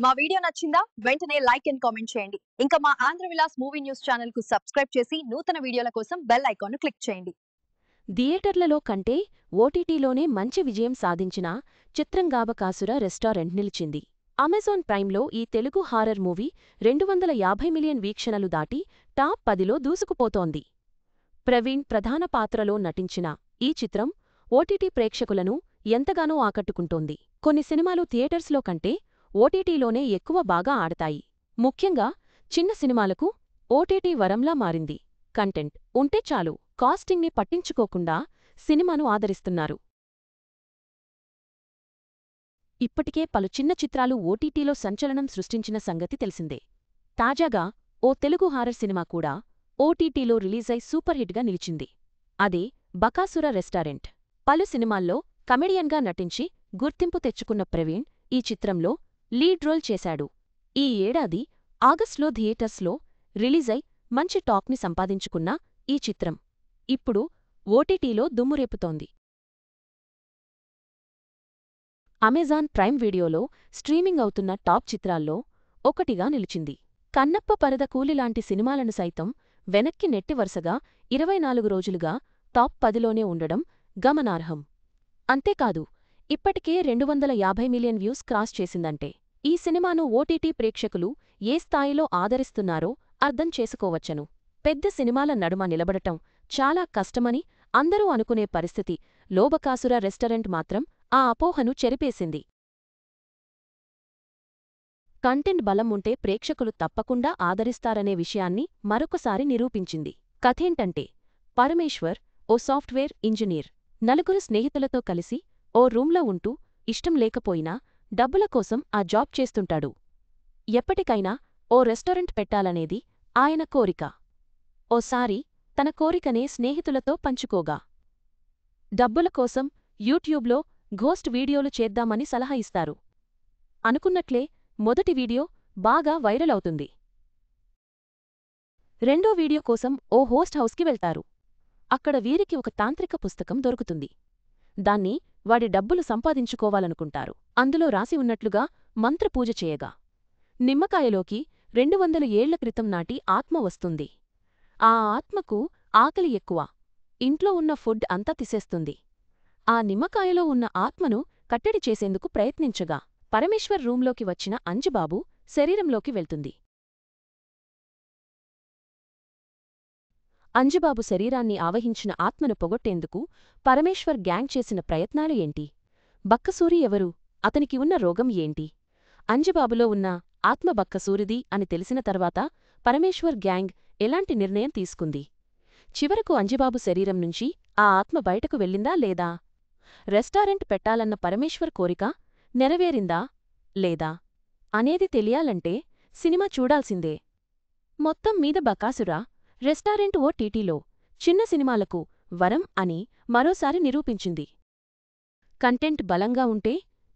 మా వీడియో నచ్చిందా? వెంటనే లైక్ అండ్ కామెంట్ చేయండి. ఇంకా మా Andhra Vilas movie news channel కు సబ్స్క్రైబ్ చేసి నూతన వీడియోల కోసం బెల్ ఐకాన్ ను క్లిక్ చేయండి. థియేటర్లలో కంటే ఓటీటీలోనే మంచి విజయం సాధించిన చిత్రంగాబకాసుర రెస్టారెంట్ నిలిచింది. అమెజాన్ ప్రైమ్లో ఈ తెలుగు హారర్ మూవీ 250 మిలియన్ వీక్షణలు దాటి టాప్ 10లో దూసుకుపోతోంది. ప్రవీణ్ ప్రధాన పాత్రలో నటించిన ఈ చిత్రం ఓటీటీ ప్రేక్షకులను ఎంతగానో ఆకట్టుకుంటోంది. కొన్ని సినిమాలు థియేటర్స్లో కంటే ఓటీటీలోనే ఎక్కువ బాగా ఆడతాయి. ముఖ్యంగా చిన్న సినిమాలకు ఓటీటీ వరంలా మారింది. కంటెంట్ ఉంటే చాలు, కాస్టింగ్ని పట్టించుకోకుండా సినిమాను ఆదరిస్తున్నారు. ఇప్పటికే పలు చిన్న చిత్రాలు ఓటీటీలో సంచలనం సృష్టించిన సంగతి తెలిసిందే. తాజాగా ఓ తెలుగు హారర్ సినిమా కూడా ఓటీటీలో రిలీజై సూపర్ హిట్గా నిలిచింది. అదే బకాసుర రెస్టారెంట్. పలు సినిమాల్లో కమెడియన్గా నటించి గుర్తింపు తెచ్చుకున్న ప్రవీణ్ ఈ చిత్రంలో లీడ్ రోల్ చేశాడు. ఈ ఏడాది ఆగస్టులో థియేటర్స్లో రిలీజై మంచి టాక్ని సంపాదించుకున్న ఈ చిత్రం ఇప్పుడు ఓటీటీలో దుమ్మురేపుతోంది. అమెజాన్ ప్రైమ్ వీడియోలో స్ట్రీమింగ్ అవుతున్న టాప్ చిత్రాల్లో ఒకటిగా నిలిచింది. కన్నప్ప పరద కూలిలాంటి సినిమాలను సైతం వెనక్కి నెట్టి వరుసగా 24 రోజులుగా టాప్ 10లోనే ఉండడం గమనార్హం. అంతేకాదు, ఇప్పటికే 250 మిలియన్ వ్యూస్ క్రాస్ చేసిందంటే ఈ సినిమాను ఓటీటీ ప్రేక్షకులు ఏ స్థాయిలో ఆదరిస్తున్నారో అర్థం చేసుకోవచ్చును. పెద్ద సినిమాల నడుమ నిలబడటం చాలా కష్టమని అందరూ అనుకునే పరిస్థితి బకాసుర రెస్టారెంట్ మాత్రం ఆ అపోహను చెరిపేసింది. కంటెంట్ బలం ఉంటే ప్రేక్షకులు తప్పకుండా ఆదరిస్తారనే విషయాన్ని మరొకసారి నిరూపించింది. కథేంటంటే, పరమేశ్వర్ ఓ సాఫ్ట్వేర్ ఇంజనీర్. నలుగురు స్నేహితులతో కలిసి ఓ రూంలో ఉంటూ ఇష్టం లేకపోయినా డబ్బుల కోసం ఆ జాబ్ చేస్తుంటాడు. ఎప్పటికైనా ఓ రెస్టారెంట్ పెట్టాలనేది ఆయన కోరిక. ఓసారి తన కోరికనే స్నేహితులతో పంచుకోగా డబ్బుల కోసం యూట్యూబ్లో ఘోస్ట్ వీడియోలు చేద్దామని సలహా ఇస్తారు. అనుకున్నట్లే మొదటి వీడియో బాగా వైరల్ అవుతుంది. రెండో వీడియో కోసం ఓ హోస్ట్ హౌస్కి వెళ్తారు. అక్కడ వీరికి ఒక తాంత్రిక పుస్తకం దొరుకుతుంది. దాన్ని వాడి డబ్బులు సంపాదించుకోవాలనుకుంటారు. అందులో రాసి ఉన్నట్లుగా మంత్రపూజ చేయగా నిమ్మకాయలోకి 200 ఏళ్ల క్రితం నాటి ఆత్మ వస్తుంది. ఆ ఆత్మకు ఆకలి ఎక్కువ. ఇంట్లో ఉన్న ఫుడ్ అంతా తిసేస్తుంది. ఆ నిమ్మకాయలో ఉన్న ఆత్మను కట్టడి చేసేందుకు ప్రయత్నించగా పరమేశ్వర్ రూంలోకి వచ్చిన అంజిబాబు శరీరంలోకి వెళ్తుంది. అంజిబాబు శరీరాన్ని ఆవహించిన ఆత్మను పొగొట్టేందుకు పరమేశ్వర్ గ్యాంగ్ చేసిన ప్రయత్నాలు ఏంటి? బక్కసూరి ఎవరు? అతనికి ఉన్న రోగం ఏంటి? అంజిబాబులో ఉన్న ఆత్మ బక్కసూరిది అని తెలిసిన తర్వాత పరమేశ్వర్ గ్యాంగ్ ఎలాంటి నిర్ణయం తీసుకుంది? చివరకు అంజిబాబు శరీరం నుంచి ఆ ఆత్మ బయటకు వెళ్ళిందా లేదా? రెస్టారెంట్ పెట్టాలన్న పరమేశ్వర్ కోరిక నెరవేరిందా లేదా అనేది తెలియాలంటే సినిమా చూడాల్సిందే. మొత్తం మీద బకాసుర రెస్టారెంట్ ఓటీటీలో చిన్న సినిమాలకు వరం అని మరోసారి నిరూపించింది. కంటెంట్ బలంగా ఉంటే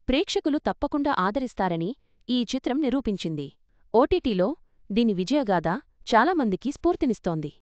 ప్రేక్షకులు తప్పకుండా ఆదరిస్తారని ఈ చిత్రం నిరూపించింది. ఓటీటీలో దీని విజయగాథ చాలామందికి స్ఫూర్తినిస్తోంది.